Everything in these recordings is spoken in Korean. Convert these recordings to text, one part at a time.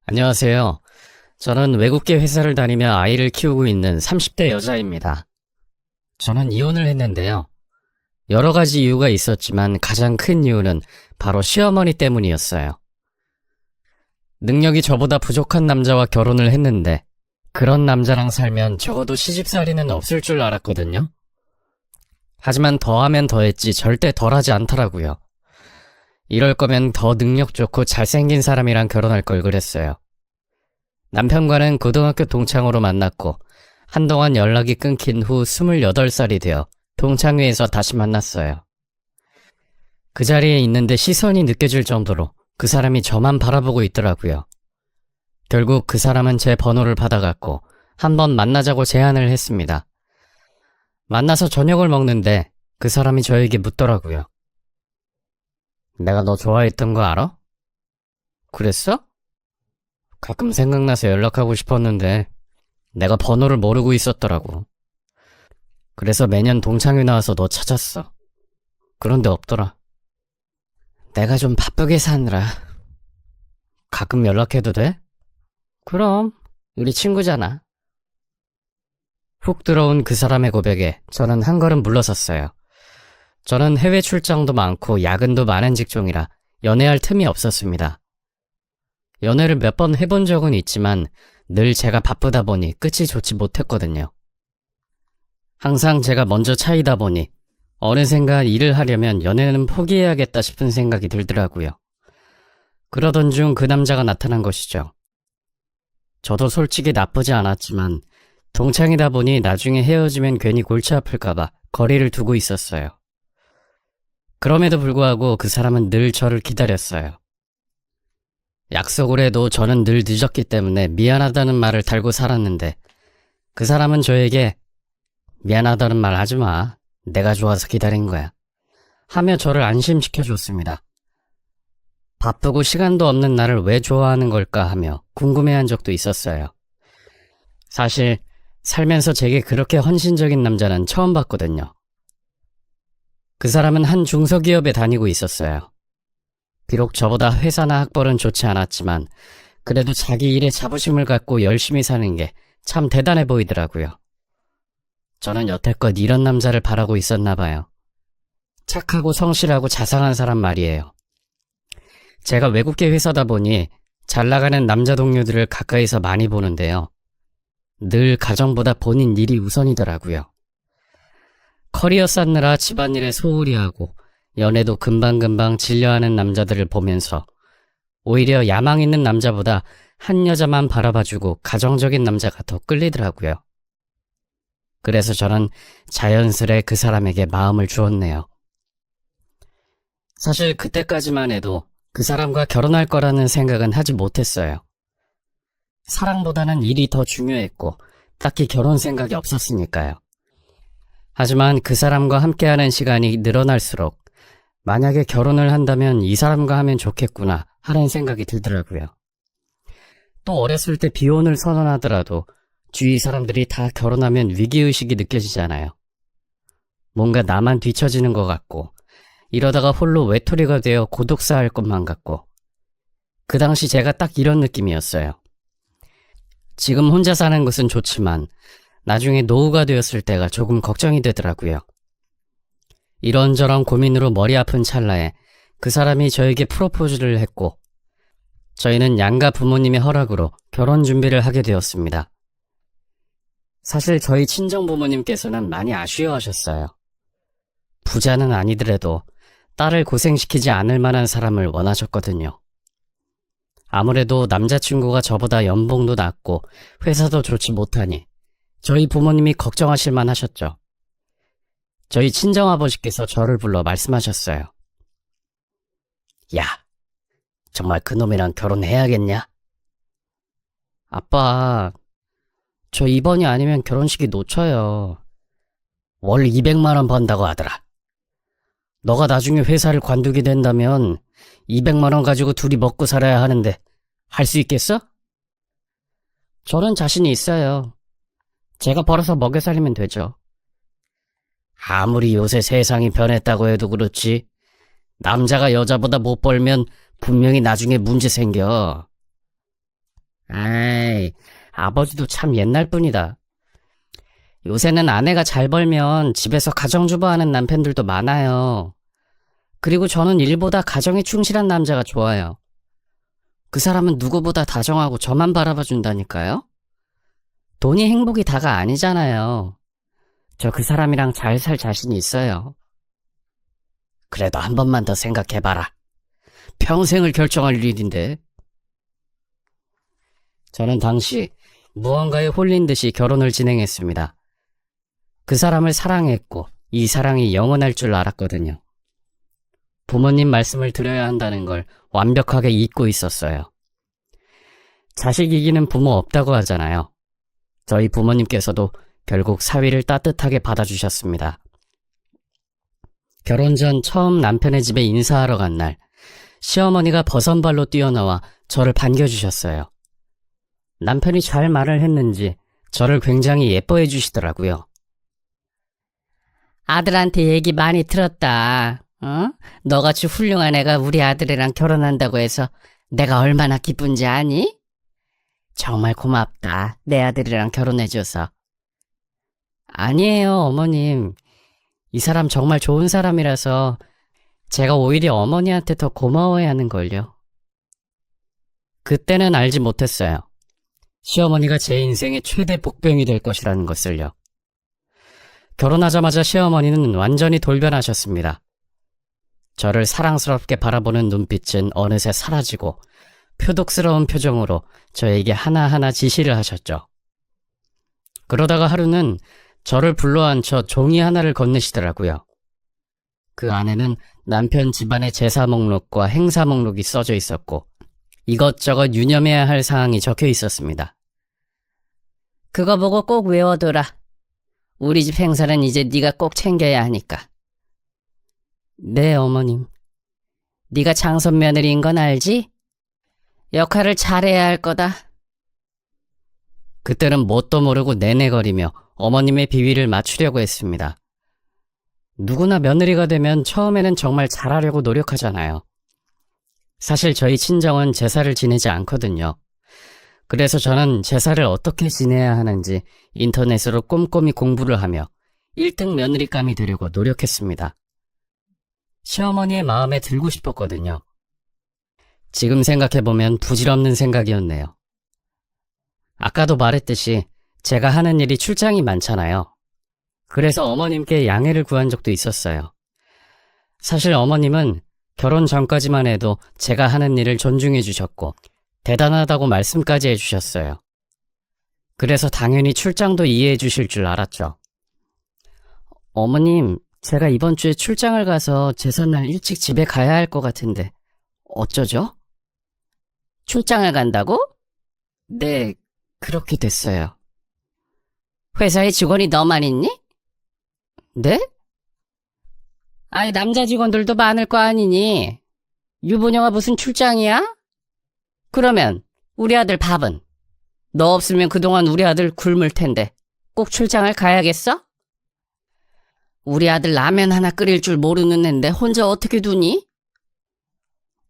안녕하세요. 저는 외국계 회사를 다니며 아이를 키우고 있는 30대 여자입니다. 저는 이혼을 했는데요. 여러 가지 이유가 있었지만 가장 큰 이유는 바로 시어머니 때문이었어요. 능력이 저보다 부족한 남자와 결혼을 했는데 그런 남자랑 살면 적어도 시집살이는 없을 줄 알았거든요. 하지만 더하면 더했지 절대 덜하지 않더라고요. 이럴 거면 더 능력 좋고 잘생긴 사람이랑 결혼할 걸 그랬어요. 남편과는 고등학교 동창으로 만났고 한동안 연락이 끊긴 후 28살이 되어 동창회에서 다시 만났어요. 그 자리에 있는데 시선이 느껴질 정도로 그 사람이 저만 바라보고 있더라고요. 결국 그 사람은 제 번호를 받아갔고 한번 만나자고 제안을 했습니다. 만나서 저녁을 먹는데 그 사람이 저에게 묻더라고요. 내가 너 좋아했던 거 알아? 그랬어? 가끔 생각나서 연락하고 싶었는데 내가 번호를 모르고 있었더라고. 그래서 매년 동창회 나와서 너 찾았어. 그런데 없더라. 내가 좀 바쁘게 사느라. 가끔 연락해도 돼? 그럼 우리 친구잖아. 훅 들어온 그 사람의 고백에 저는 한 걸음 물러섰어요. 저는 해외 출장도 많고 야근도 많은 직종이라 연애할 틈이 없었습니다. 연애를 몇 번 해본 적은 있지만 늘 제가 바쁘다 보니 끝이 좋지 못했거든요. 항상 제가 먼저 차이다 보니 어느샌가 일을 하려면 연애는 포기해야겠다 싶은 생각이 들더라고요. 그러던 중 그 남자가 나타난 것이죠. 저도 솔직히 나쁘지 않았지만 동창이다 보니 나중에 헤어지면 괜히 골치 아플까봐 거리를 두고 있었어요. 그럼에도 불구하고 그 사람은 늘 저를 기다렸어요. 약속을 해도 저는 늘 늦었기 때문에 미안하다는 말을 달고 살았는데 그 사람은 저에게 미안하다는 말 하지 마. 내가 좋아서 기다린 거야. 하며 저를 안심시켜줬습니다. 바쁘고 시간도 없는 나를 왜 좋아하는 걸까 하며 궁금해한 적도 있었어요. 사실 살면서 제게 그렇게 헌신적인 남자는 처음 봤거든요. 그 사람은 한 중소기업에 다니고 있었어요. 비록 저보다 회사나 학벌은 좋지 않았지만 그래도 자기 일에 자부심을 갖고 열심히 사는 게 참 대단해 보이더라고요. 저는 여태껏 이런 남자를 바라고 있었나 봐요. 착하고 성실하고 자상한 사람 말이에요. 제가 외국계 회사다 보니 잘 나가는 남자 동료들을 가까이서 많이 보는데요. 늘 가정보다 본인 일이 우선이더라고요. 커리어 쌓느라 집안일에 소홀히 하고 연애도 금방금방 질려하는 남자들을 보면서 오히려 야망 있는 남자보다 한 여자만 바라봐주고 가정적인 남자가 더 끌리더라고요. 그래서 저는 자연스레 그 사람에게 마음을 주었네요. 사실 그때까지만 해도 그 사람과 결혼할 거라는 생각은 하지 못했어요. 사랑보다는 일이 더 중요했고 딱히 결혼 생각이 없었으니까요. 하지만 그 사람과 함께하는 시간이 늘어날수록 만약에 결혼을 한다면 이 사람과 하면 좋겠구나 하는 생각이 들더라고요. 또 어렸을 때 비혼을 선언하더라도 주위 사람들이 다 결혼하면 위기의식이 느껴지잖아요. 뭔가 나만 뒤처지는 것 같고 이러다가 홀로 외톨이가 되어 고독사할 것만 같고 그 당시 제가 딱 이런 느낌이었어요. 지금 혼자 사는 것은 좋지만 나중에 노후가 되었을 때가 조금 걱정이 되더라고요. 이런저런 고민으로 머리 아픈 찰나에 그 사람이 저에게 프로포즈를 했고 저희는 양가 부모님의 허락으로 결혼 준비를 하게 되었습니다. 사실 저희 친정 부모님께서는 많이 아쉬워하셨어요. 부자는 아니더라도 딸을 고생시키지 않을 만한 사람을 원하셨거든요. 아무래도 남자친구가 저보다 연봉도 낮고 회사도 좋지 못하니 저희 부모님이 걱정하실 만 하셨죠. 저희 친정아버지께서 저를 불러 말씀하셨어요. 야, 정말 그놈이랑 결혼해야겠냐? 아빠, 저 이번이 아니면 결혼식이 놓쳐요. 월 200만 원 번다고 하더라. 너가 나중에 회사를 관두게 된다면 200만 원 가지고 둘이 먹고 살아야 하는데 할 수 있겠어? 저는 자신이 있어요. 제가 벌어서 먹여 살리면 되죠. 아무리 요새 세상이 변했다고 해도 그렇지 남자가 여자보다 못 벌면 분명히 나중에 문제 생겨. 아이, 아버지도 참 옛날 분이다. 요새는 아내가 잘 벌면 집에서 가정주부 하는 남편들도 많아요. 그리고 저는 일보다 가정에 충실한 남자가 좋아요. 그 사람은 누구보다 다정하고 저만 바라봐 준다니까요? 돈이 행복이 다가 아니잖아요. 저 그 사람이랑 잘 살 자신이 있어요. 그래도 한 번만 더 생각해봐라. 평생을 결정할 일인데. 저는 당시 무언가에 홀린 듯이 결혼을 진행했습니다. 그 사람을 사랑했고 이 사랑이 영원할 줄 알았거든요. 부모님 말씀을 드려야 한다는 걸 완벽하게 잊고 있었어요. 자식 이기는 부모 없다고 하잖아요. 저희 부모님께서도 결국 사위를 따뜻하게 받아주셨습니다. 결혼 전 처음 남편의 집에 인사하러 간 날, 시어머니가 버선발로 뛰어나와 저를 반겨주셨어요. 남편이 잘 말을 했는지 저를 굉장히 예뻐해 주시더라고요. 아들한테 얘기 많이 들었다. 너같이 훌륭한 애가 우리 아들이랑 결혼한다고 해서 내가 얼마나 기쁜지 아니? 정말 고맙다. 내 아들이랑 결혼해줘서. 아니에요, 어머님. 이 사람 정말 좋은 사람이라서 제가 오히려 어머니한테 더 고마워해야 하는걸요. 그때는 알지 못했어요. 시어머니가 제 인생의 최대 복병이 될 것이라는 것을요. 결혼하자마자 시어머니는 완전히 돌변하셨습니다. 저를 사랑스럽게 바라보는 눈빛은 어느새 사라지고 표독스러운 표정으로 저에게 하나하나 지시를 하셨죠. 그러다가 하루는 저를 불러앉혀 종이 하나를 건네시더라고요. 그 안에는 남편 집안의 제사 목록과 행사 목록이 써져 있었고 이것저것 유념해야 할 사항이 적혀 있었습니다. 그거 보고 꼭 외워둬라. 우리 집 행사는 이제 네가 꼭 챙겨야 하니까. 네, 어머님. 네가 장손 며느리인 건 알지? 역할을 잘해야 할 거다. 그때는 뭣도 모르고 내내거리며 어머님의 비위를 맞추려고 했습니다. 누구나 며느리가 되면 처음에는 정말 잘하려고 노력하잖아요. 사실 저희 친정은 제사를 지내지 않거든요. 그래서 저는 제사를 어떻게 지내야 하는지 인터넷으로 꼼꼼히 공부를 하며 1등 며느리감이 되려고 노력했습니다. 시어머니의 마음에 들고 싶었거든요. 지금 생각해보면 부질없는 생각이었네요. 아까도 말했듯이 제가 하는 일이 출장이 많잖아요. 그래서 어머님께 양해를 구한 적도 있었어요. 사실 어머님은 결혼 전까지만 해도 제가 하는 일을 존중해 주셨고 대단하다고 말씀까지 해주셨어요. 그래서 당연히 출장도 이해해 주실 줄 알았죠. 어머님, 제가 이번 주에 출장을 가서 제삿날 일찍 집에 가야 할 것 같은데 어쩌죠? 출장을 간다고? 네, 그렇게 됐어요. 회사에 직원이 너만 있니? 네? 아니, 남자 직원들도 많을 거 아니니? 유부녀가 무슨 출장이야? 그러면 우리 아들 밥은? 너 없으면 그동안 우리 아들 굶을 텐데 꼭 출장을 가야겠어? 우리 아들 라면 하나 끓일 줄 모르는 앤데 혼자 어떻게 두니?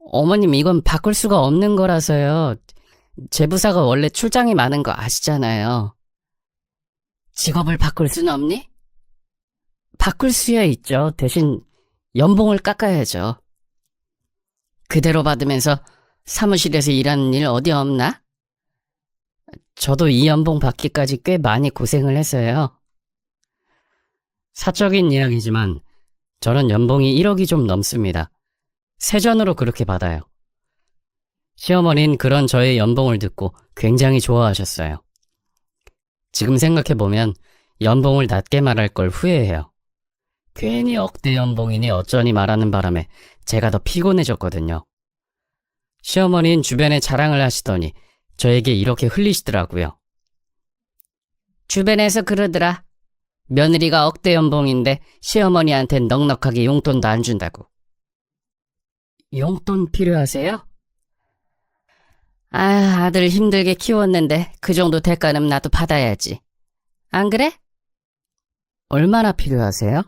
어머님, 이건 바꿀 수가 없는 거라서요. 제 부사가 원래 출장이 많은 거 아시잖아요. 직업을 바꿀 순 없니? 바꿀 수야 있죠. 대신 연봉을 깎아야죠. 그대로 받으면서 사무실에서 일하는 일 어디 없나? 저도 이 연봉 받기까지 꽤 많이 고생을 했어요. 사적인 이야기지만 저는 연봉이 1억이 좀 넘습니다. 세전으로 그렇게 받아요. 시어머니는 그런 저의 연봉을 듣고 굉장히 좋아하셨어요. 지금 생각해보면 연봉을 낮게 말할 걸 후회해요. 괜히 억대 연봉이니 어쩌니 말하는 바람에 제가 더 피곤해졌거든요. 시어머니는 주변에 자랑을 하시더니 저에게 이렇게 흘리시더라고요. 주변에서 그러더라. 며느리가 억대 연봉인데 시어머니한텐 넉넉하게 용돈도 안 준다고. 용돈 필요하세요? 아들 힘들게 키웠는데 그 정도 대가는 나도 받아야지. 안 그래? 얼마나 필요하세요?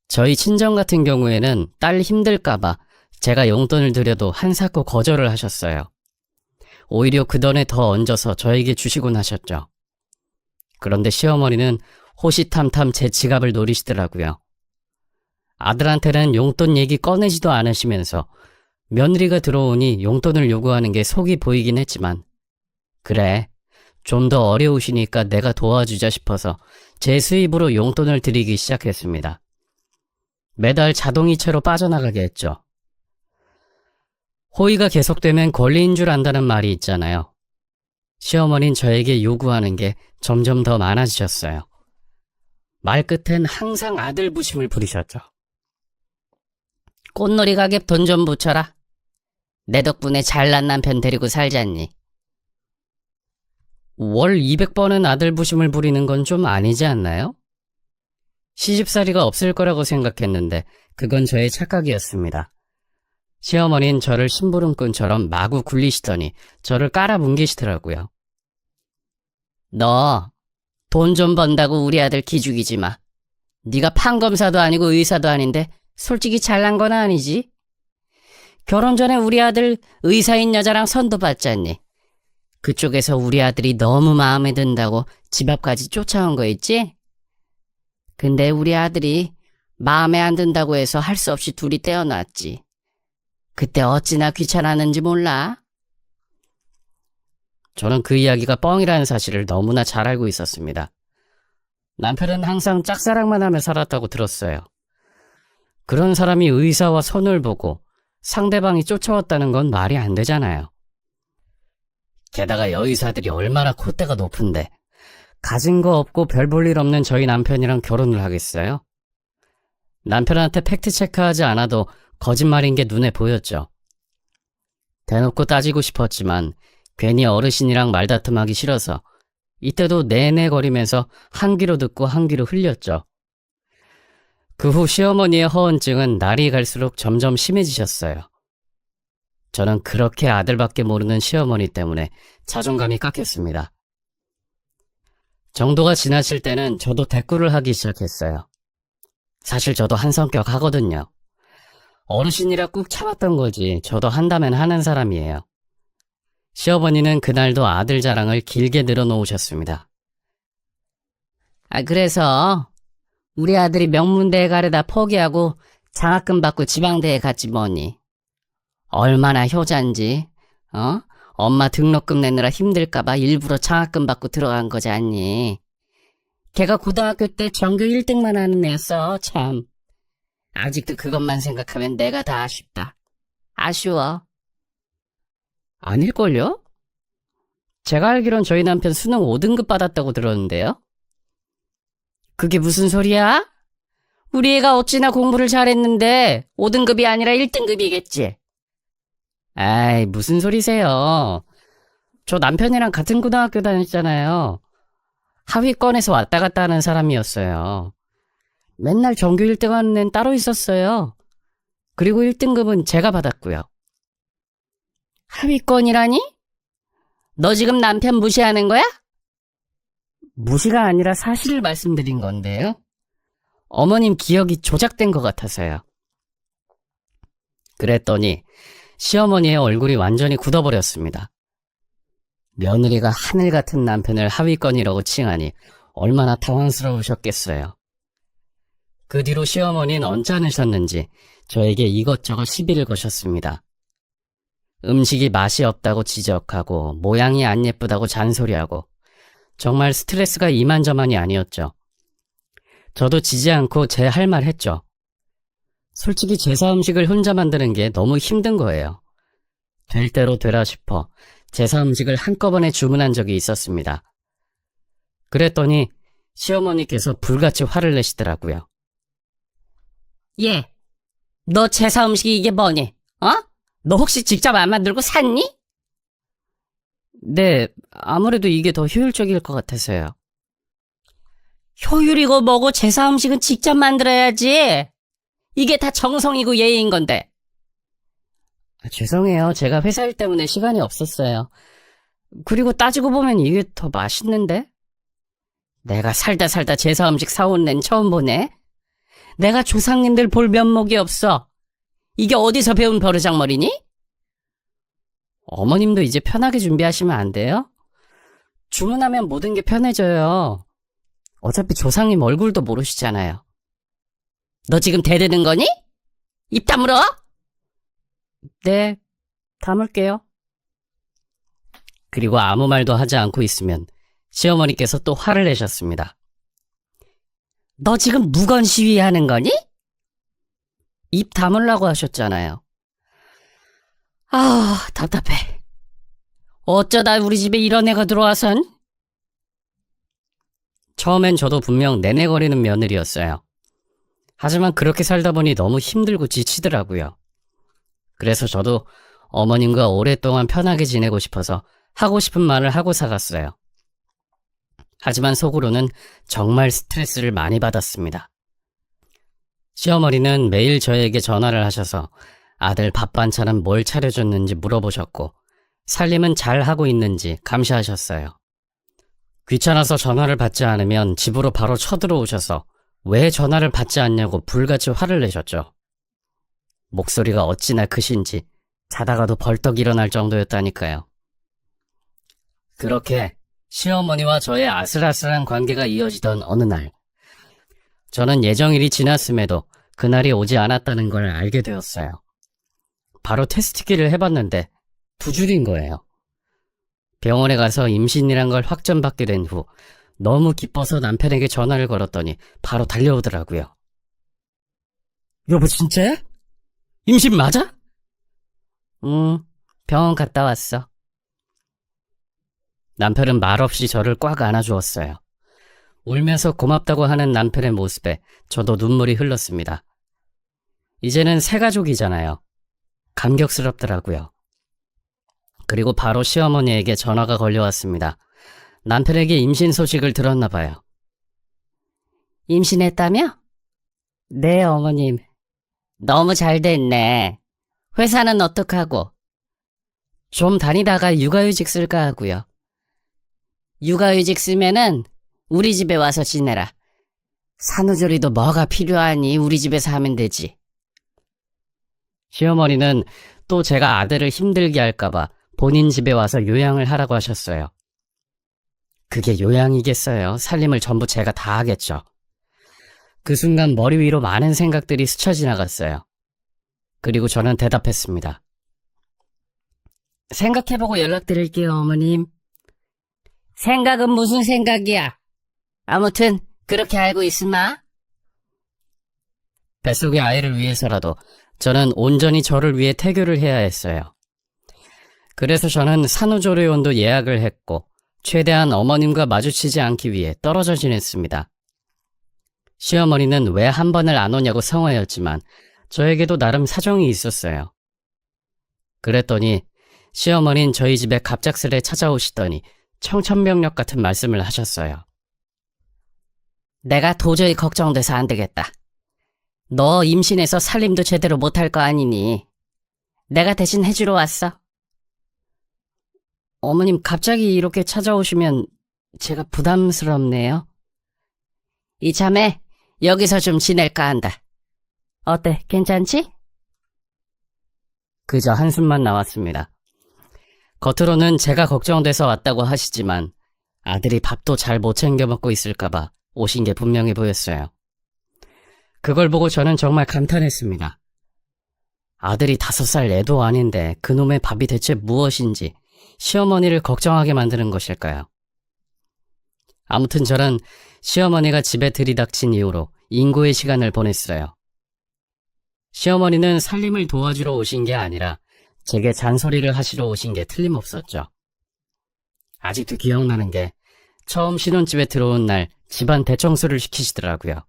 저희 친정 같은 경우에는 딸 힘들까봐 제가 용돈을 드려도 한사코 거절을 하셨어요. 오히려 그 돈에 더 얹어서 저에게 주시곤 하셨죠. 그런데 시어머니는 호시탐탐 제 지갑을 노리시더라고요. 아들한테는 용돈 얘기 꺼내지도 않으시면서 며느리가 들어오니 용돈을 요구하는 게 속이 보이긴 했지만, 그래, 좀 더 어려우시니까 내가 도와주자 싶어서 제 수입으로 용돈을 드리기 시작했습니다. 매달 자동이체로 빠져나가게 했죠. 호의가 계속되면 권리인 줄 안다는 말이 있잖아요. 시어머니는 저에게 요구하는 게 점점 더 많아지셨어요. 말끝엔 항상 아들 부심을 부리셨죠. 꽃놀이 가게 돈 좀 붙여라. 내 덕분에 잘난 남편 데리고 살잖니. 월 200번은 아들 부심을 부리는 건 좀 아니지 않나요? 시집살이가 없을 거라고 생각했는데 그건 저의 착각이었습니다. 시어머니는 저를 심부름꾼처럼 마구 굴리시더니 저를 깔아뭉개시더라고요. 너 돈 좀 번다고 우리 아들 기죽이지 마. 네가 판검사도 아니고 의사도 아닌데 솔직히 잘난 건 아니지. 결혼 전에 우리 아들 의사인 여자랑 선도 봤잖니. 그쪽에서 우리 아들이 너무 마음에 든다고 집 앞까지 쫓아온 거 있지? 근데 우리 아들이 마음에 안 든다고 해서 할 수 없이 둘이 떼어놨지. 그때 어찌나 귀찮았는지 몰라? 저는 그 이야기가 뻥이라는 사실을 너무나 잘 알고 있었습니다. 남편은 항상 짝사랑만 하며 살았다고 들었어요. 그런 사람이 의사와 선을 보고 상대방이 쫓아왔다는 건 말이 안 되잖아요. 게다가 여의사들이 얼마나 콧대가 높은데 가진 거 없고 별 볼 일 없는 저희 남편이랑 결혼을 하겠어요? 남편한테 팩트체크하지 않아도 거짓말인 게 눈에 보였죠. 대놓고 따지고 싶었지만 괜히 어르신이랑 말다툼하기 싫어서 이때도 내내거리면서 한 귀로 듣고 한 귀로 흘렸죠. 그 후 시어머니의 허언증은 날이 갈수록 점점 심해지셨어요. 저는 그렇게 아들밖에 모르는 시어머니 때문에 자존감이 깎였습니다. 정도가 지나칠 때는 저도 대꾸를 하기 시작했어요. 사실 저도 한 성격 하거든요. 어르신이라 꾹 참았던 거지 저도 한다면 하는 사람이에요. 시어머니는 그날도 아들 자랑을 길게 늘어놓으셨습니다. 그래서 우리 아들이 명문대에 가려다 포기하고 장학금 받고 지방대에 갔지 뭐니. 얼마나 효자인지, 엄마 등록금 내느라 힘들까봐 일부러 장학금 받고 들어간 거지 않니. 걔가 고등학교 때 전교 1등만 하는 애였어, 참. 아직도 그것만 생각하면 내가 다 아쉽다. 아쉬워. 아닐걸요? 제가 알기론 저희 남편 수능 5등급 받았다고 들었는데요. 그게 무슨 소리야? 우리 애가 어찌나 공부를 잘했는데 5등급이 아니라 1등급이겠지. 아이, 무슨 소리세요. 저 남편이랑 같은 고등학교 다녔잖아요. 하위권에서 왔다 갔다 하는 사람이었어요. 맨날 전교 1등 하는 애는 따로 있었어요. 그리고 1등급은 제가 받았고요. 하위권이라니? 너 지금 남편 무시하는 거야? 무시가 아니라 사실을 말씀드린 건데요. 어머님 기억이 조작된 것 같아서요. 그랬더니 시어머니의 얼굴이 완전히 굳어버렸습니다. 며느리가 하늘 같은 남편을 하위권이라고 칭하니 얼마나 당황스러우셨겠어요. 그 뒤로 시어머니는 언짢으셨는지 저에게 이것저것 시비를 거셨습니다. 음식이 맛이 없다고 지적하고 모양이 안 예쁘다고 잔소리하고 정말 스트레스가 이만저만이 아니었죠. 저도 지지 않고 제 할 말 했죠. 솔직히 제사 음식을 혼자 만드는 게 너무 힘든 거예요. 될 대로 되라 싶어 제사 음식을 한꺼번에 주문한 적이 있었습니다. 그랬더니 시어머니께서 불같이 화를 내시더라고요. 너 제사 음식이 이게 뭐니? 너 혹시 직접 안 만들고 샀니? 네, 아무래도 이게 더 효율적일 것 같아서요. 효율이고 뭐고 제사 음식은 직접 만들어야지. 이게 다 정성이고 예의인 건데. 죄송해요. 제가 회사 일 때문에 시간이 없었어요. 그리고 따지고 보면 이게 더 맛있는데? 내가 살다 제사 음식 사온 애는 처음 보네. 내가 조상님들 볼 면목이 없어. 이게 어디서 배운 버르장머리니? 어머님도 이제 편하게 준비하시면 안 돼요? 주문하면 모든 게 편해져요. 어차피 조상님 얼굴도 모르시잖아요. 너 지금 대드는 거니? 입 다물어? 네, 다물게요. 그리고 아무 말도 하지 않고 있으면 시어머니께서 또 화를 내셨습니다. 너 지금 무건 시위하는 거니? 입 다물라고 하셨잖아요. 아, 답답해. 어쩌다 우리 집에 이런 애가 들어와선? 처음엔 저도 분명 내내거리는 며느리였어요. 하지만 그렇게 살다 보니 너무 힘들고 지치더라고요. 그래서 저도 어머님과 오랫동안 편하게 지내고 싶어서 하고 싶은 말을 하고 살았어요. 하지만 속으로는 정말 스트레스를 많이 받았습니다. 시어머니는 매일 저에게 전화를 하셔서 아들 밥 반찬은 뭘 차려줬는지 물어보셨고 살림은 잘 하고 있는지 감시하셨어요. 귀찮아서 전화를 받지 않으면 집으로 바로 쳐들어오셔서 왜 전화를 받지 않냐고 불같이 화를 내셨죠. 목소리가 어찌나 크신지 자다가도 벌떡 일어날 정도였다니까요. 그렇게 시어머니와 저의 아슬아슬한 관계가 이어지던 어느 날, 저는 예정일이 지났음에도 그날이 오지 않았다는 걸 알게 되었어요. 바로 테스트기를 해봤는데 2줄인 거예요. 병원에 가서 임신이란 걸 확정받게 된 후 너무 기뻐서 남편에게 전화를 걸었더니 바로 달려오더라고요. 여보 진짜야? 임신 맞아? 병원 갔다 왔어. 남편은 말없이 저를 꽉 안아주었어요. 울면서 고맙다고 하는 남편의 모습에 저도 눈물이 흘렀습니다. 이제는 새 가족이잖아요. 감격스럽더라고요. 그리고 바로 시어머니에게 전화가 걸려왔습니다. 남편에게 임신 소식을 들었나 봐요. 임신했다며? 네, 어머님. 너무 잘 됐네. 회사는 어떡하고? 좀 다니다가 육아휴직 쓸까 하고요. 육아휴직 쓰면은 우리 집에 와서 지내라. 산후조리도 뭐가 필요하니 우리 집에서 하면 되지. 시어머니는 또 제가 아들을 힘들게 할까봐 본인 집에 와서 요양을 하라고 하셨어요. 그게 요양이겠어요. 살림을 전부 제가 다 하겠죠. 그 순간 머리 위로 많은 생각들이 스쳐 지나갔어요. 그리고 저는 대답했습니다. 생각해보고 연락드릴게요, 어머님. 생각은 무슨 생각이야? 아무튼 그렇게 알고 있으마. 뱃속의 아이를 위해서라도 저는 온전히 저를 위해 태교를 해야 했어요. 그래서 저는 산후조리원도 예약을 했고 최대한 어머님과 마주치지 않기 위해 떨어져 지냈습니다. 시어머니는 왜 한 번을 안 오냐고 성화였지만 저에게도 나름 사정이 있었어요. 그랬더니 시어머니는 저희 집에 갑작스레 찾아오시더니 청천벽력 같은 말씀을 하셨어요. 내가 도저히 걱정돼서 안 되겠다. 너 임신해서 살림도 제대로 못할 거 아니니 내가 대신 해주러 왔어. 어머님 갑자기 이렇게 찾아오시면 제가 부담스럽네요. 이참에 여기서 좀 지낼까 한다. 어때? 괜찮지? 그저 한숨만 나왔습니다. 겉으로는 제가 걱정돼서 왔다고 하시지만 아들이 밥도 잘 못 챙겨 먹고 있을까봐 오신 게 분명해 보였어요. 그걸 보고 저는 정말 감탄했습니다. 아들이 5살 애도 아닌데 그놈의 밥이 대체 무엇인지 시어머니를 걱정하게 만드는 것일까요? 아무튼 저는 시어머니가 집에 들이닥친 이후로 인고의 시간을 보냈어요. 시어머니는 살림을 도와주러 오신 게 아니라 제게 잔소리를 하시러 오신 게 틀림없었죠. 아직도 기억나는 게 처음 신혼집에 들어온 날 집안 대청소를 시키시더라고요.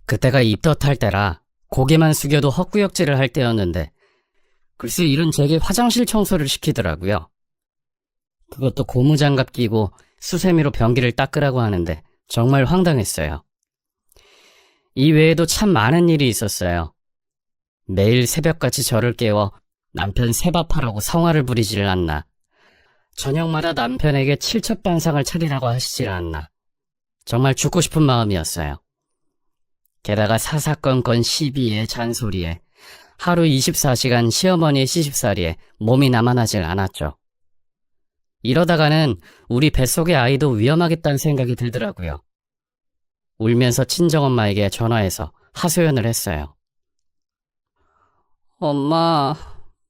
그때가 입덧할 때라 고개만 숙여도 헛구역질을 할 때였는데 글쎄 이런 제게 화장실 청소를 시키더라고요. 그것도 고무장갑 끼고 수세미로 변기를 닦으라고 하는데 정말 황당했어요. 이 외에도 참 많은 일이 있었어요. 매일 새벽같이 저를 깨워 남편 새밥하라고 성화를 부리지를 않나. 저녁마다 남편에게 칠첩반상을 차리라고 하시질 않나. 정말 죽고 싶은 마음이었어요. 게다가 사사건건 시비에 잔소리에 하루 24시간 시어머니의 시집살이에 몸이 남아나질 않았죠. 이러다가는 우리 뱃속의 아이도 위험하겠다는 생각이 들더라고요. 울면서 친정엄마에게 전화해서 하소연을 했어요. 엄마,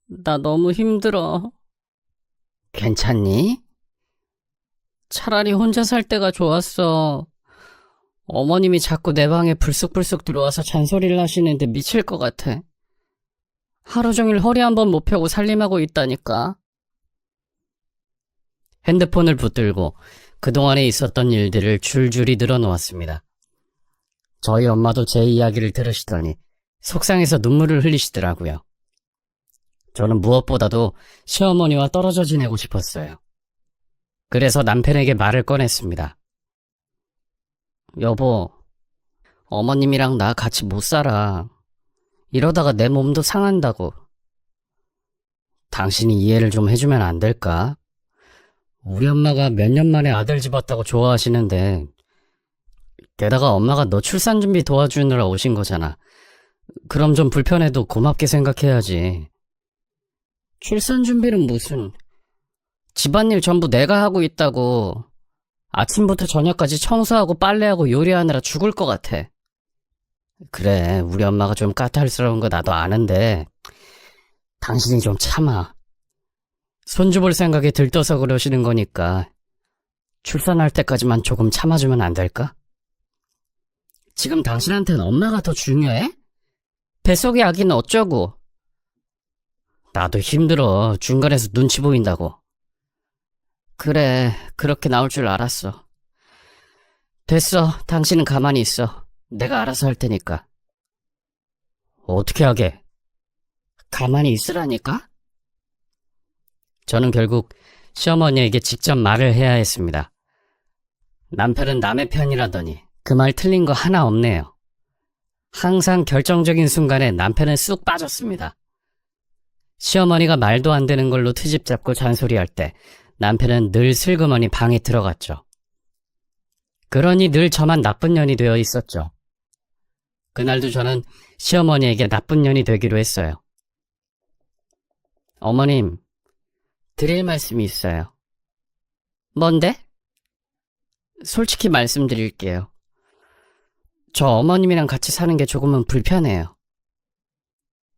나 너무 힘들어. 괜찮니? 차라리 혼자 살 때가 좋았어. 어머님이 자꾸 내 방에 불쑥불쑥 들어와서 잔소리를 하시는데 미칠 것 같아. 하루 종일 허리 한 번 못 펴고 살림하고 있다니까. 핸드폰을 붙들고 그동안에 있었던 일들을 줄줄이 늘어놓았습니다. 저희 엄마도 제 이야기를 들으시더니 속상해서 눈물을 흘리시더라고요. 저는 무엇보다도 시어머니와 떨어져 지내고 싶었어요. 그래서 남편에게 말을 꺼냈습니다. 여보, 어머님이랑 나 같이 못 살아. 이러다가 내 몸도 상한다고. 당신이 이해를 좀 해주면 안 될까? 우리 엄마가 몇 년 만에 아들 집 왔다고 좋아하시는데, 게다가 엄마가 너 출산 준비 도와주느라 오신 거잖아. 그럼 좀 불편해도 고맙게 생각해야지. 출산 준비는 무슨, 집안일 전부 내가 하고 있다고. 아침부터 저녁까지 청소하고 빨래하고 요리하느라 죽을 것 같아. 그래, 우리 엄마가 좀 까탈스러운 거 나도 아는데 당신이 좀 참아. 손주 볼 생각에 들떠서 그러시는 거니까 출산할 때까지만 조금 참아주면 안 될까? 지금 당신한테는 엄마가 더 중요해? 뱃속의 아기는 어쩌고? 나도 힘들어. 중간에서 눈치 보인다고. 그래, 그렇게 나올 줄 알았어. 됐어, 당신은 가만히 있어. 내가 알아서 할 테니까. 어떻게 하게? 가만히 있으라니까? 저는 결국 시어머니에게 직접 말을 해야 했습니다. 남편은 남의 편이라더니 그 말 틀린 거 하나 없네요. 항상 결정적인 순간에 남편은 쑥 빠졌습니다. 시어머니가 말도 안 되는 걸로 트집 잡고 잔소리할 때 남편은 늘 슬그머니 방에 들어갔죠. 그러니 늘 저만 나쁜 년이 되어 있었죠. 그날도 저는 시어머니에게 나쁜 년이 되기로 했어요. 어머님, 드릴 말씀이 있어요. 뭔데? 솔직히 말씀드릴게요. 저 어머님이랑 같이 사는 게 조금은 불편해요.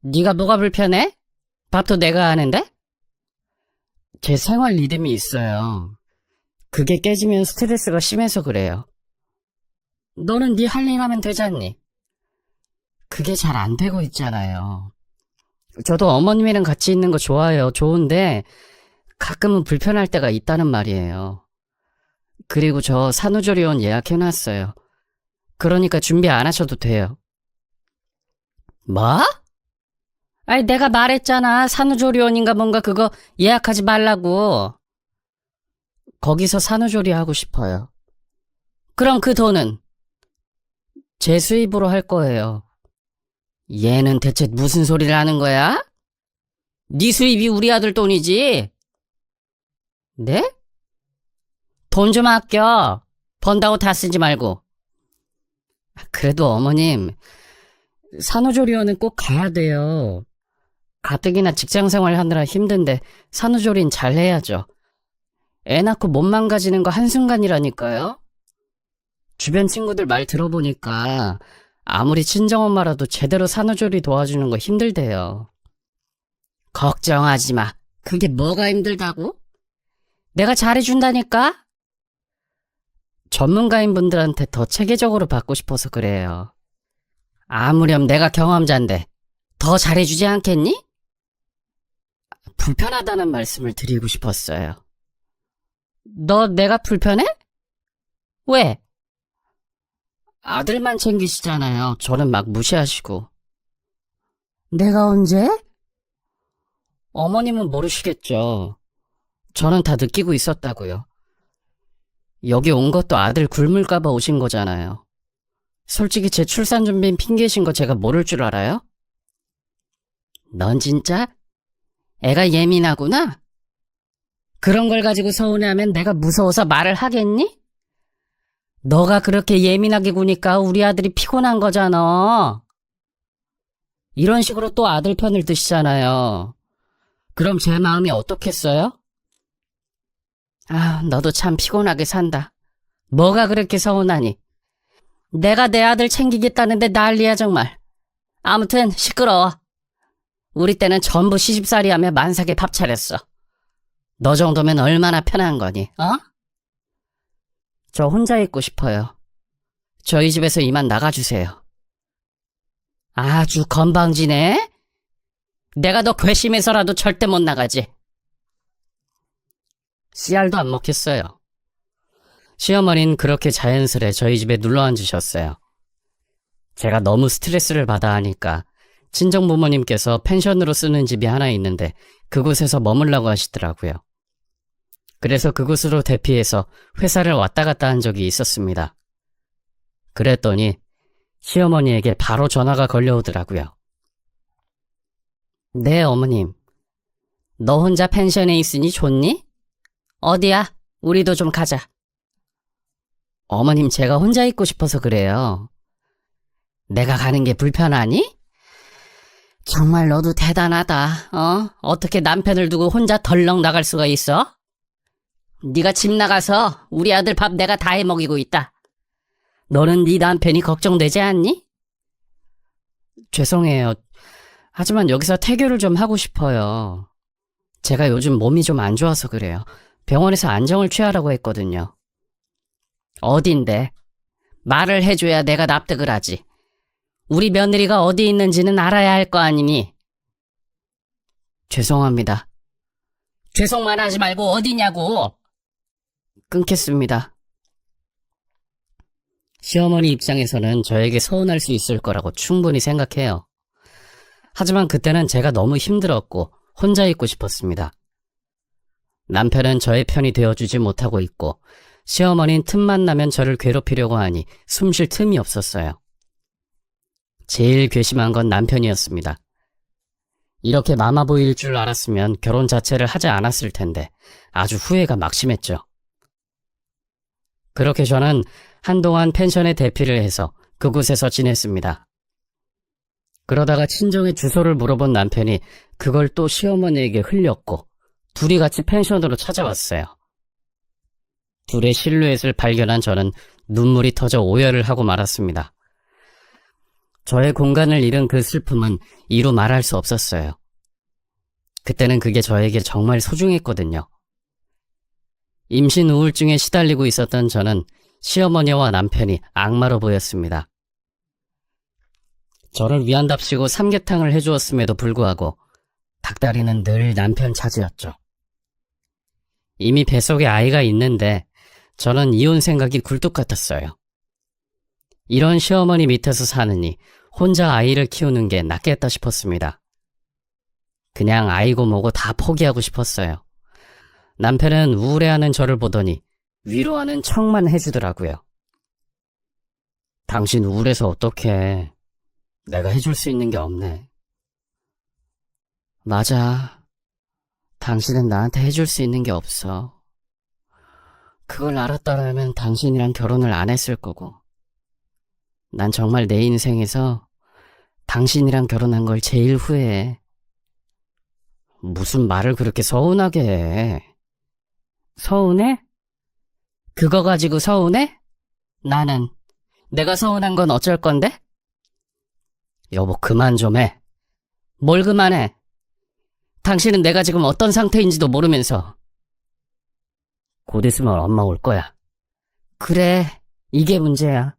네가 뭐가 불편해? 밥도 내가 하는데? 제 생활 리듬이 있어요. 그게 깨지면 스트레스가 심해서 그래요. 너는 네 할 일 하면 되잖니? 그게 잘 안 되고 있잖아요. 저도 어머님이랑 같이 있는 거 좋아해요. 좋은데 가끔은 불편할 때가 있다는 말이에요. 그리고 저 산후조리원 예약해놨어요. 그러니까 준비 안 하셔도 돼요. 뭐? 아니 내가 말했잖아. 산후조리원인가 뭔가 그거 예약하지 말라고. 거기서 산후조리 하고 싶어요. 그럼 그 돈은? 제 수입으로 할 거예요. 얘는 대체 무슨 소리를 하는 거야? 네 수입이 우리 아들 돈이지? 네? 돈 좀 아껴. 번다고 다 쓰지 말고. 그래도 어머님, 산후조리원은 꼭 가야 돼요. 가뜩이나 직장생활 하느라 힘든데 산후조리는 잘 해야죠. 애 낳고 몸 망가지는 거 한순간이라니까요. 주변 친구들 말 들어보니까 아무리 친정엄마라도 제대로 산후조리 도와주는 거 힘들대요. 걱정하지 마. 그게 뭐가 힘들다고? 내가 잘해준다니까? 전문가인 분들한테 더 체계적으로 받고 싶어서 그래요. 아무렴 내가 경험자인데 더 잘해주지 않겠니? 불편하다는 말씀을 드리고 싶었어요. 너 내가 불편해? 왜? 아들만 챙기시잖아요. 저는 막 무시하시고. 내가 언제? 어머님은 모르시겠죠. 저는 다 느끼고 있었다고요. 여기 온 것도 아들 굶을까봐 오신 거잖아요. 솔직히 제 출산 준비인 핑계신 거 제가 모를 줄 알아요? 넌 진짜 애가 예민하구나? 그런 걸 가지고 서운해하면 내가 무서워서 말을 하겠니? 너가 그렇게 예민하게 구니까 우리 아들이 피곤한 거잖아. 이런 식으로 또 아들 편을 드시잖아요. 그럼 제 마음이 어떻겠어요? 아, 너도 참 피곤하게 산다. 뭐가 그렇게 서운하니? 내가 내 아들 챙기겠다는데 난리야 정말. 아무튼 시끄러워. 우리 때는 전부 시집살이 하며 만삭에 밥 차렸어. 너 정도면 얼마나 편한 거니, 어? 저 혼자 있고 싶어요. 저희 집에서 이만 나가주세요. 아주 건방지네? 내가 너 괘씸해서라도 절대 못 나가지. 씨알도 안 먹혔어요. 시어머니는 그렇게 자연스레 저희 집에 눌러 앉으셨어요. 제가 너무 스트레스를 받아 하니까 친정부모님께서 펜션으로 쓰는 집이 하나 있는데 그곳에서 머물라고 하시더라고요. 그래서 그곳으로 대피해서 회사를 왔다 갔다 한 적이 있었습니다. 그랬더니 시어머니에게 바로 전화가 걸려오더라고요. 네, 어머님. 너 혼자 펜션에 있으니 좋니? 어디야? 우리도 좀 가자. 어머님, 제가 혼자 있고 싶어서 그래요. 내가 가는 게 불편하니? 정말 너도 대단하다. 어떻게 남편을 두고 혼자 덜렁 나갈 수가 있어? 네가 집 나가서 우리 아들 밥 내가 다 해먹이고 있다. 너는 네 남편이 걱정되지 않니? 죄송해요. 하지만 여기서 태교를 좀 하고 싶어요. 제가 요즘 몸이 좀 안 좋아서 그래요. 병원에서 안정을 취하라고 했거든요. 어딘데? 말을 해줘야 내가 납득을 하지. 우리 며느리가 어디 있는지는 알아야 할 거 아니니. 죄송합니다. 죄송만 하지 말고 어디냐고. 끊겠습니다. 시어머니 입장에서는 저에게 서운할 수 있을 거라고 충분히 생각해요. 하지만 그때는 제가 너무 힘들었고 혼자 있고 싶었습니다. 남편은 저의 편이 되어주지 못하고 있고 시어머니는 틈만 나면 저를 괴롭히려고 하니 숨 쉴 틈이 없었어요. 제일 괘씸한 건 남편이었습니다. 이렇게 마마보이일 줄 알았으면 결혼 자체를 하지 않았을 텐데 아주 후회가 막심했죠. 그렇게 저는 한동안 펜션에 대피를 해서 그곳에서 지냈습니다. 그러다가 친정의 주소를 물어본 남편이 그걸 또 시어머니에게 흘렸고 둘이 같이 펜션으로 찾아왔어요. 둘의 실루엣을 발견한 저는 눈물이 터져 오열을 하고 말았습니다. 저의 공간을 잃은 그 슬픔은 이루 말할 수 없었어요. 그때는 그게 저에게 정말 소중했거든요. 임신 우울증에 시달리고 있었던 저는 시어머니와 남편이 악마로 보였습니다. 저를 위한답시고 삼계탕을 해주었음에도 불구하고 닭다리는 늘 남편 차지였죠. 이미 뱃속에 아이가 있는데 저는 이혼 생각이 굴뚝 같았어요. 이런 시어머니 밑에서 사느니 혼자 아이를 키우는 게 낫겠다 싶었습니다. 그냥 아이고 뭐고 다 포기하고 싶었어요. 남편은 우울해하는 저를 보더니 위로하는 척만 해주더라고요. 당신 우울해서 어떡해. 내가 해줄 수 있는 게 없네. 맞아. 당신은 나한테 해줄 수 있는 게 없어. 그걸 알았더라면 당신이랑 결혼을 안 했을 거고. 난 정말 내 인생에서 당신이랑 결혼한 걸 제일 후회해. 무슨 말을 그렇게 서운하게 해. 서운해? 그거 가지고 서운해? 나는 내가 서운한 건 어쩔 건데? 여보, 그만 좀 해. 뭘 그만해? 당신은 내가 지금 어떤 상태인지도 모르면서. 곧 있으면 엄마 올 거야. 그래, 이게 문제야.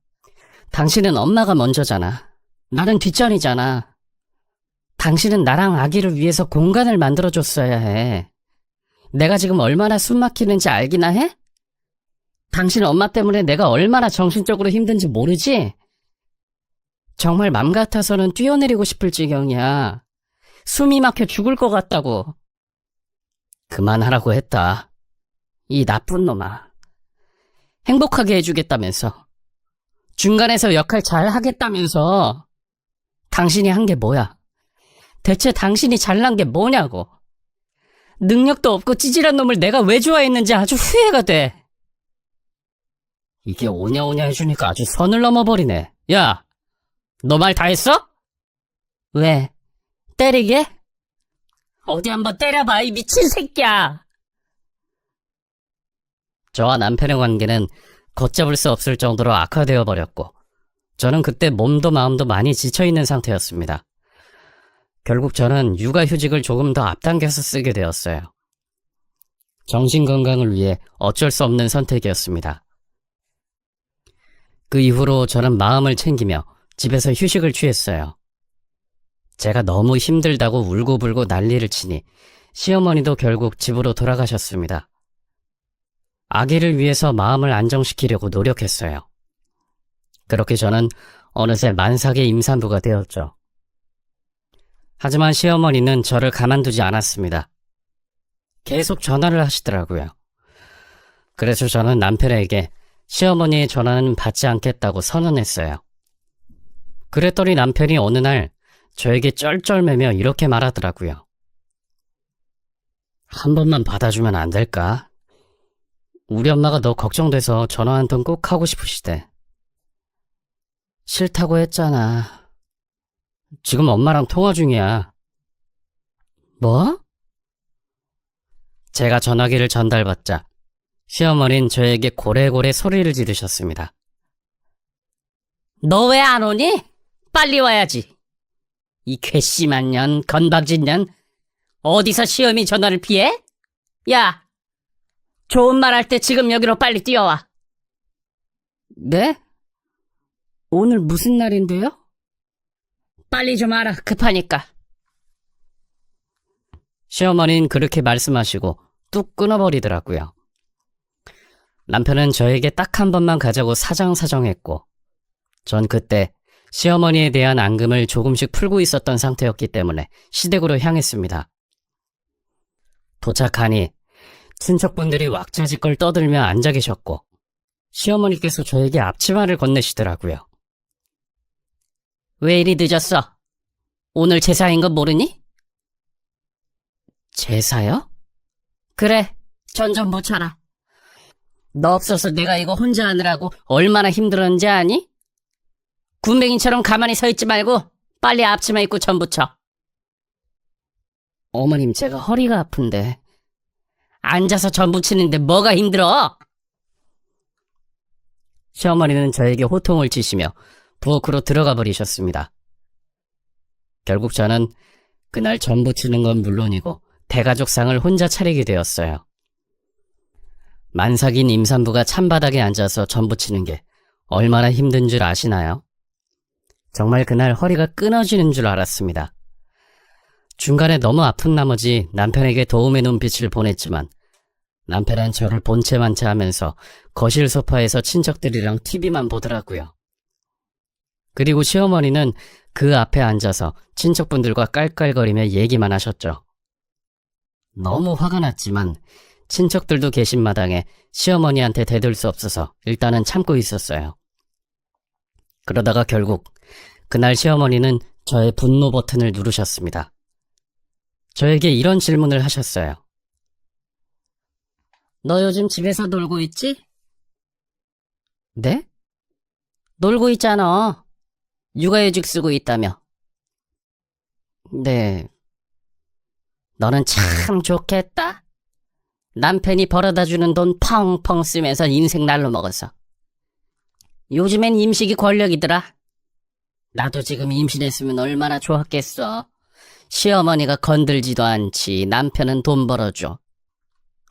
당신은 엄마가 먼저잖아. 나는 뒷전이잖아. 당신은 나랑 아기를 위해서 공간을 만들어줬어야 해. 내가 지금 얼마나 숨 막히는지 알기나 해? 당신 엄마 때문에 내가 얼마나 정신적으로 힘든지 모르지? 정말 맘 같아서는 뛰어내리고 싶을 지경이야. 숨이 막혀 죽을 것 같다고. 그만하라고 했다. 이 나쁜 놈아. 행복하게 해주겠다면서. 중간에서 역할 잘 하겠다면서. 당신이 한 게 뭐야? 대체 당신이 잘난 게 뭐냐고. 능력도 없고 찌질한 놈을 내가 왜 좋아했는지 아주 후회가 돼. 이게 오냐오냐 해주니까 아주 선을 넘어버리네. 야, 너 말 다 했어? 왜? 때리게? 어디 한번 때려봐, 이 미친 새끼야! 저와 남편의 관계는 걷잡을 수 없을 정도로 악화되어 버렸고, 저는 그때 몸도 마음도 많이 지쳐있는 상태였습니다. 결국 저는 육아휴직을 조금 더 앞당겨서 쓰게 되었어요. 정신건강을 위해 어쩔 수 없는 선택이었습니다. 그 이후로 저는 마음을 챙기며 집에서 휴식을 취했어요. 제가 너무 힘들다고 울고불고 난리를 치니 시어머니도 결국 집으로 돌아가셨습니다. 아기를 위해서 마음을 안정시키려고 노력했어요. 그렇게 저는 어느새 만삭의 임산부가 되었죠. 하지만 시어머니는 저를 가만두지 않았습니다. 계속 전화를 하시더라고요. 그래서 저는 남편에게 시어머니의 전화는 받지 않겠다고 선언했어요. 그랬더니 남편이 어느 날 저에게 쩔쩔매며 이렇게 말하더라고요. 한 번만 받아주면 안 될까? 우리 엄마가 너 걱정돼서 전화 한 통 꼭 하고 싶으시대. 싫다고 했잖아. 지금 엄마랑 통화 중이야. 뭐? 제가 전화기를 전달받자 시어머니는 저에게 고래고래 소리를 지르셨습니다. 너 왜 안 오니? 빨리 와야지. 이 괘씸한 년, 건방진 년, 어디서 시어머니 전화를 피해? 야, 좋은 말 할 때 지금 여기로 빨리 뛰어와. 네? 오늘 무슨 날인데요? 빨리 좀 와라, 급하니까. 시어머니는 그렇게 말씀하시고 뚝 끊어버리더라고요. 남편은 저에게 딱 한 번만 가자고 사정사정했고, 전 그때 시어머니에 대한 앙금을 조금씩 풀고 있었던 상태였기 때문에 시댁으로 향했습니다. 도착하니 친척분들이 왁자지껄 떠들며 앉아 계셨고, 시어머니께서 저에게 앞치마를 건네시더라고요. 왜 이리 늦었어? 오늘 제사인 거 모르니? 제사요? 그래, 전 좀 붙여라. 너 없어서 내가 이거 혼자 하느라고 얼마나 힘들었는지 아니? 군뱅이처럼 가만히 서 있지 말고 빨리 앞치마 입고 전 붙여. 어머님, 제가 허리가 아픈데. 앉아서 전 붙이는데 뭐가 힘들어? 시어머니는 저에게 호통을 치시며 부엌으로 들어가 버리셨습니다. 결국 저는 그날 전 붙이는 건 물론이고 대가족상을 혼자 차리게 되었어요. 만삭인 임산부가 찬바닥에 앉아서 전 붙이는 게 얼마나 힘든 줄 아시나요? 정말 그날 허리가 끊어지는 줄 알았습니다. 중간에 너무 아픈 나머지 남편에게 도움의 눈빛을 보냈지만 남편은 저를 본체만체 하면서 거실 소파에서 친척들이랑 TV만 보더라고요. 그리고 시어머니는 그 앞에 앉아서 친척분들과 깔깔거리며 얘기만 하셨죠. 너무 화가 났지만 친척들도 계신 마당에 시어머니한테 대들 수 없어서 일단은 참고 있었어요. 그러다가 결국 그날 시어머니는 저의 분노 버튼을 누르셨습니다. 저에게 이런 질문을 하셨어요. 너 요즘 집에서 놀고 있지? 네? 놀고 있잖아. 육아휴직 쓰고 있다며. 네. 너는 참 좋겠다. 남편이 벌어다주는 돈 펑펑 쓰면서 인생 날로 먹었어. 요즘엔 임식이 권력이더라. 나도 지금 임신했으면 얼마나 좋았겠어. 시어머니가 건들지도 않지. 남편은 돈 벌어줘.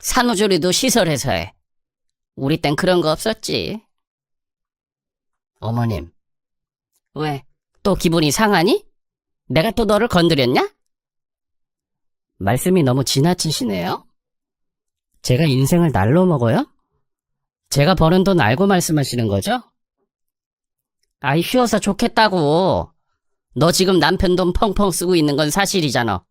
산후조리도 시설에서 해. 우리 땐 그런 거 없었지. 어머님. 왜? 또 기분이 상하니? 내가 또 너를 건드렸냐? 말씀이 너무 지나치시네요. 제가 인생을 날로 먹어요? 제가 버는 돈 알고 말씀하시는 거죠? 아이, 쉬어서 좋겠다고. 너 지금 남편 돈 펑펑 쓰고 있는 건 사실이잖아.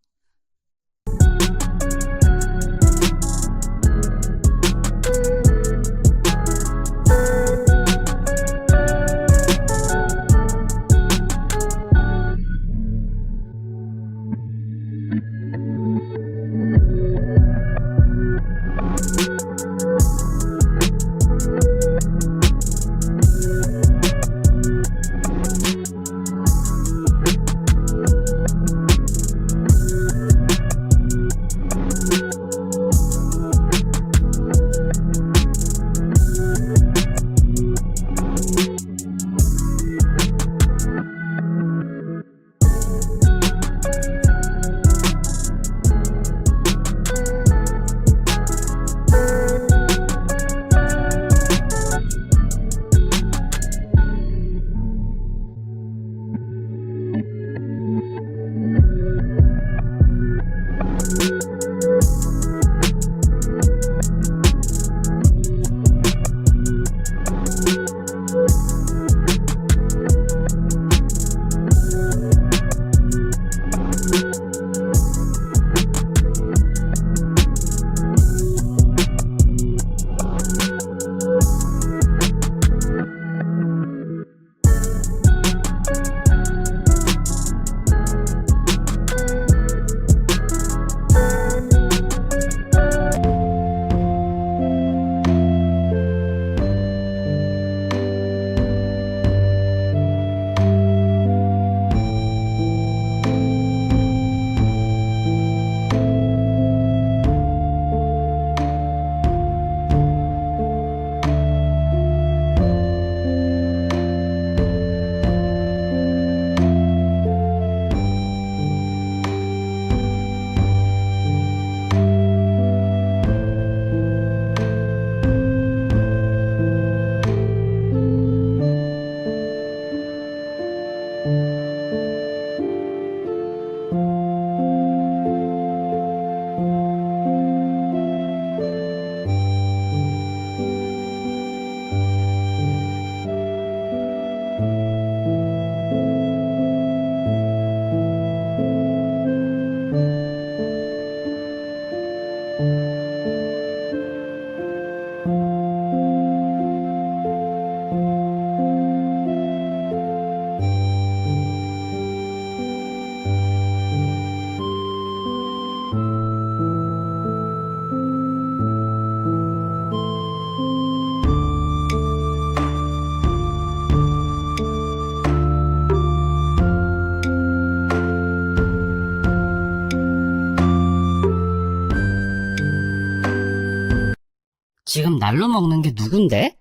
지금 날로 먹는 게 누군데?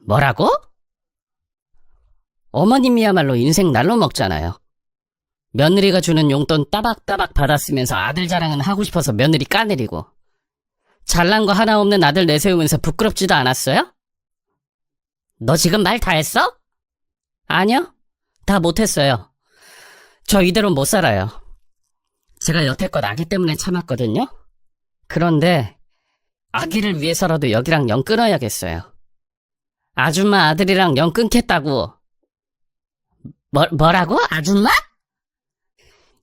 뭐라고? 어머님이야말로 인생 날로 먹잖아요. 며느리가 주는 용돈 따박따박 받았으면서 아들 자랑은 하고 싶어서 며느리 까내리고 잘난 거 하나 없는 아들 내세우면서 부끄럽지도 않았어요? 너 지금 말 다 했어? 아니요, 다 못했어요. 저 이대로 못 살아요. 제가 여태껏 아기 때문에 참았거든요. 그런데 아기를 위해서라도 여기랑 연 끊어야겠어요. 아줌마 아들이랑 연 끊겠다고. 뭐라고? 아줌마?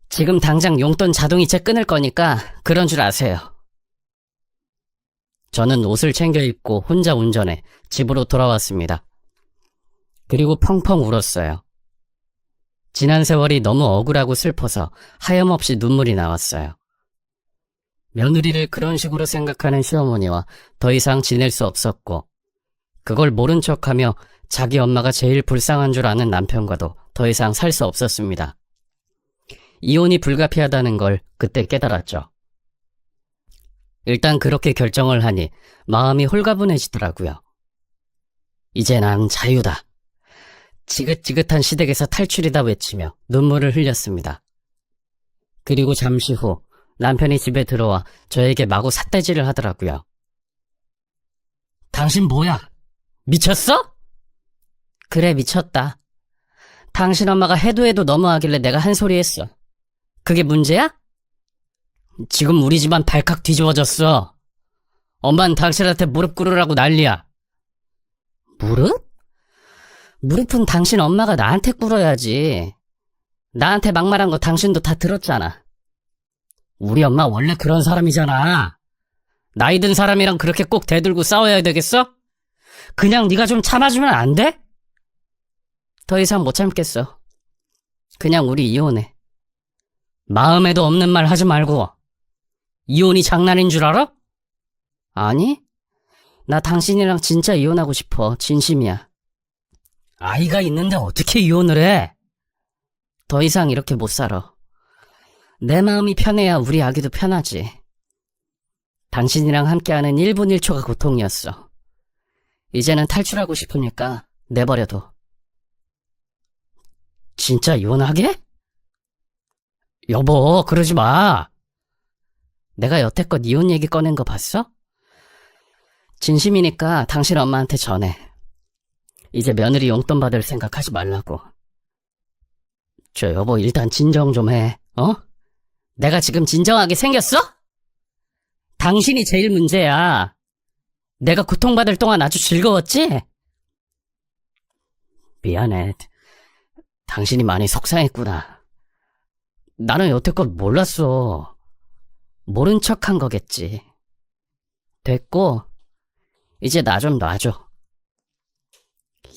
지금 당장 용돈 자동이체 끊을 거니까 그런 줄 아세요. 저는 옷을 챙겨 입고 혼자 운전해 집으로 돌아왔습니다. 그리고 펑펑 울었어요. 지난 세월이 너무 억울하고 슬퍼서 하염없이 눈물이 나왔어요. 며느리를 그런 식으로 생각하는 시어머니와 더 이상 지낼 수 없었고, 그걸 모른 척하며 자기 엄마가 제일 불쌍한 줄 아는 남편과도 더 이상 살 수 없었습니다. 이혼이 불가피하다는 걸 그때 깨달았죠. 일단 그렇게 결정을 하니 마음이 홀가분해지더라고요. 이제 난 자유다. 지긋지긋한 시댁에서 탈출이다 외치며 눈물을 흘렸습니다. 그리고 잠시 후 남편이 집에 들어와 저에게 마구 삿대질을 하더라고요. 당신 뭐야? 미쳤어? 그래, 미쳤다. 당신 엄마가 해도 해도 너무하길래 내가 한 소리 했어. 그게 문제야? 지금 우리 집안 발칵 뒤집어졌어. 엄마는 당신한테 무릎 꿇으라고 난리야. 무릎? 무릎은 당신 엄마가 나한테 꿇어야지. 나한테 막말한 거 당신도 다 들었잖아. 우리 엄마 원래 그런 사람이잖아. 나이 든 사람이랑 그렇게 꼭 대들고 싸워야 되겠어? 그냥 네가 좀 참아주면 안 돼? 더 이상 못 참겠어. 그냥 우리 이혼해. 마음에도 없는 말 하지 말고. 이혼이 장난인 줄 알아? 아니, 나 당신이랑 진짜 이혼하고 싶어. 진심이야. 아이가 있는데 어떻게 이혼을 해? 더 이상 이렇게 못 살아. 내 마음이 편해야 우리 아기도 편하지. 당신이랑 함께하는 1분 1초가 고통이었어. 이제는 탈출하고 싶으니까 내버려둬. 진짜 이혼하게? 여보, 그러지 마. 내가 여태껏 이혼 얘기 꺼낸 거 봤어? 진심이니까 당신 엄마한테 전해. 이제 며느리 용돈 받을 생각하지 말라고. 저 여보, 일단 진정 좀 해. 내가 지금 진정하게 생겼어? 당신이 제일 문제야. 내가 고통받을 동안 아주 즐거웠지? 미안해. 당신이 많이 속상했구나. 나는 여태껏 몰랐어. 모른 척한 거겠지. 됐고, 이제 나 좀 놔줘.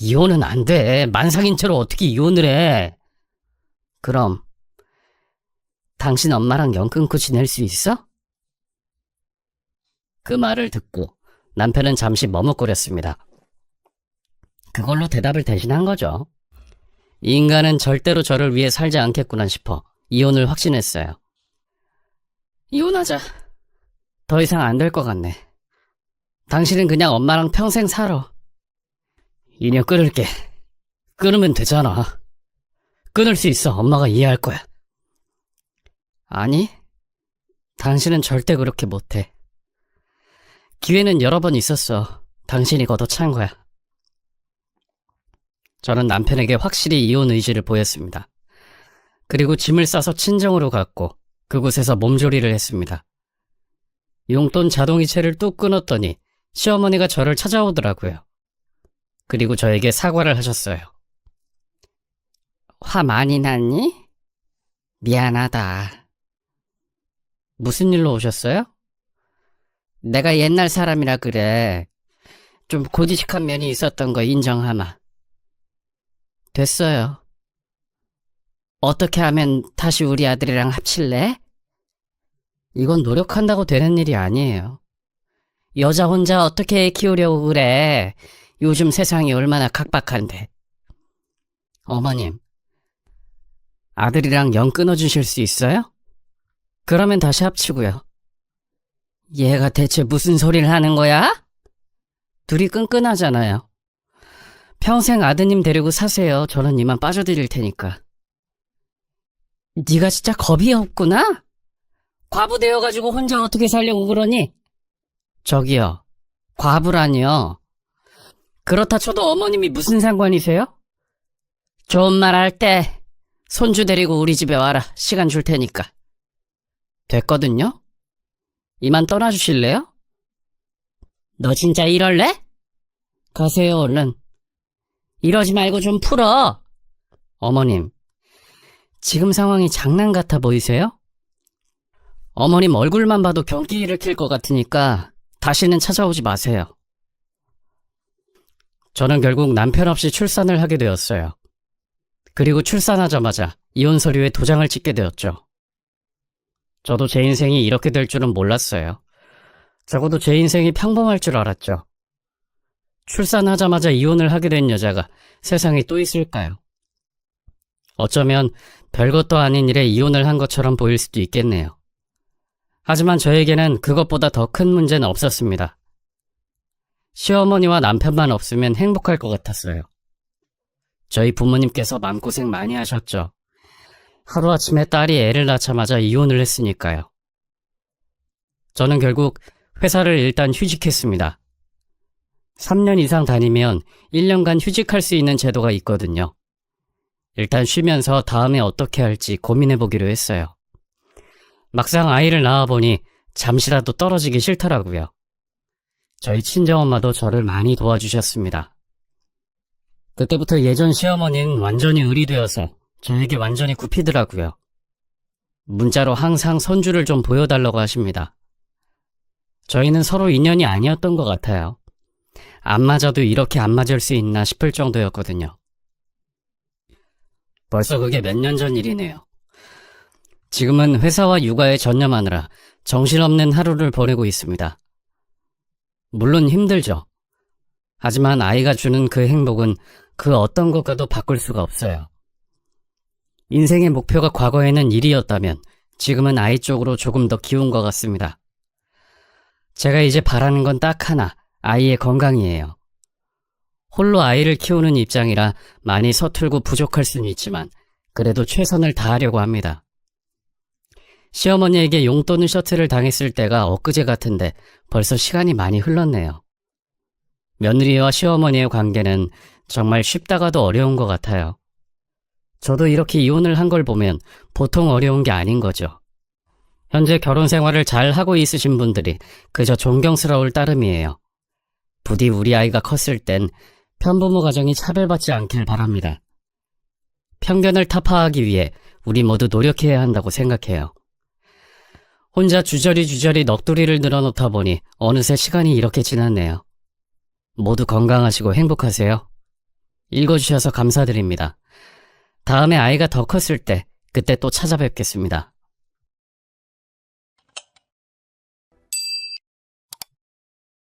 이혼은 안 돼. 만삭인 채로 어떻게 이혼을 해? 그럼 당신 엄마랑 연 끊고 지낼 수 있어? 그 말을 듣고 남편은 잠시 머뭇거렸습니다. 그걸로 대답을 대신한 거죠. 이 인간은 절대로 저를 위해 살지 않겠구나 싶어 이혼을 확신했어요. 이혼하자. 더 이상 안 될 것 같네. 당신은 그냥 엄마랑 평생 살아. 인연 끊을게. 끊으면 되잖아. 끊을 수 있어. 엄마가 이해할 거야. 아니, 당신은 절대 그렇게 못해. 기회는 여러 번 있었어. 당신이 걷어찬 거야. 저는 남편에게 확실히 이혼 의지를 보였습니다. 그리고 짐을 싸서 친정으로 갔고 그곳에서 몸조리를 했습니다. 용돈 자동이체를 뚝 끊었더니 시어머니가 저를 찾아오더라고요. 그리고 저에게 사과를 하셨어요. 화 많이 났니? 미안하다. 무슨 일로 오셨어요? 내가 옛날 사람이라 그래. 좀 고지식한 면이 있었던 거 인정하마. 됐어요. 어떻게 하면 다시 우리 아들이랑 합칠래? 이건 노력한다고 되는 일이 아니에요. 여자 혼자 어떻게 애 키우려고 그래. 요즘 세상이 얼마나 각박한데. 어머님, 아들이랑 연 끊어주실 수 있어요? 그러면 다시 합치고요. 얘가 대체 무슨 소리를 하는 거야? 둘이 끈끈하잖아요. 평생 아드님 데리고 사세요. 저는 이만 빠져드릴 테니까. 네가 진짜 겁이 없구나? 과부 되어가지고 혼자 어떻게 살려고 그러니? 저기요, 과부라니요. 그렇다 쳐도 어머님이 무슨 상관이세요? 좋은 말 할 때 손주 데리고 우리 집에 와라. 시간 줄 테니까. 됐거든요? 이만 떠나주실래요? 너 진짜 이럴래? 가세요, 얼른. 이러지 말고 좀 풀어. 어머님, 지금 상황이 장난 같아 보이세요? 어머님 얼굴만 봐도 경기 일으킬 것 같으니까 다시는 찾아오지 마세요. 저는 결국 남편 없이 출산을 하게 되었어요. 그리고 출산하자마자 이혼 서류에 도장을 찍게 되었죠. 저도 제 인생이 이렇게 될 줄은 몰랐어요. 적어도 제 인생이 평범할 줄 알았죠. 출산하자마자 이혼을 하게 된 여자가 세상에 또 있을까요? 어쩌면 별것도 아닌 일에 이혼을 한 것처럼 보일 수도 있겠네요. 하지만 저에게는 그것보다 더 큰 문제는 없었습니다. 시어머니와 남편만 없으면 행복할 것 같았어요. 저희 부모님께서 마음고생 많이 하셨죠. 하루아침에 딸이 애를 낳자마자 이혼을 했으니까요. 저는 결국 회사를 일단 휴직했습니다. 3년 이상 다니면 1년간 휴직할 수 있는 제도가 있거든요. 일단 쉬면서 다음에 어떻게 할지 고민해보기로 했어요. 막상 아이를 낳아보니 잠시라도 떨어지기 싫더라고요. 저희 친정엄마도 저를 많이 도와주셨습니다. 그때부터 예전 시어머니는 완전히 을이 되어서 저에게 완전히 굽히더라고요. 문자로 항상 손주를 좀 보여달라고 하십니다. 저희는 서로 인연이 아니었던 것 같아요. 안 맞아도 이렇게 안 맞을 수 있나 싶을 정도였거든요. 벌써 그게 몇 년 전 일이네요. 지금은 회사와 육아에 전념하느라 정신없는 하루를 보내고 있습니다. 물론 힘들죠. 하지만 아이가 주는 그 행복은 그 어떤 것과도 바꿀 수가 없어요. 인생의 목표가 과거에는 일이었다면 지금은 아이 쪽으로 조금 더 기운 것 같습니다. 제가 이제 바라는 건 딱 하나, 아이의 건강이에요. 홀로 아이를 키우는 입장이라 많이 서툴고 부족할 수는 있지만 그래도 최선을 다하려고 합니다. 시어머니에게 용돈 셔틀을 당했을 때가 엊그제 같은데 벌써 시간이 많이 흘렀네요. 며느리와 시어머니의 관계는 정말 쉽다가도 어려운 것 같아요. 저도 이렇게 이혼을 한 걸 보면 보통 어려운 게 아닌 거죠. 현재 결혼 생활을 잘 하고 있으신 분들이 그저 존경스러울 따름이에요. 부디 우리 아이가 컸을 땐 편부모 가정이 차별받지 않길 바랍니다. 편견을 타파하기 위해 우리 모두 노력해야 한다고 생각해요. 혼자 주저리 넋두리를 늘어놓다 보니 어느새 시간이 이렇게 지났네요. 모두 건강하시고 행복하세요. 읽어주셔서 감사드립니다. 다음에 아이가 더 컸을 때 그때 또 찾아뵙겠습니다.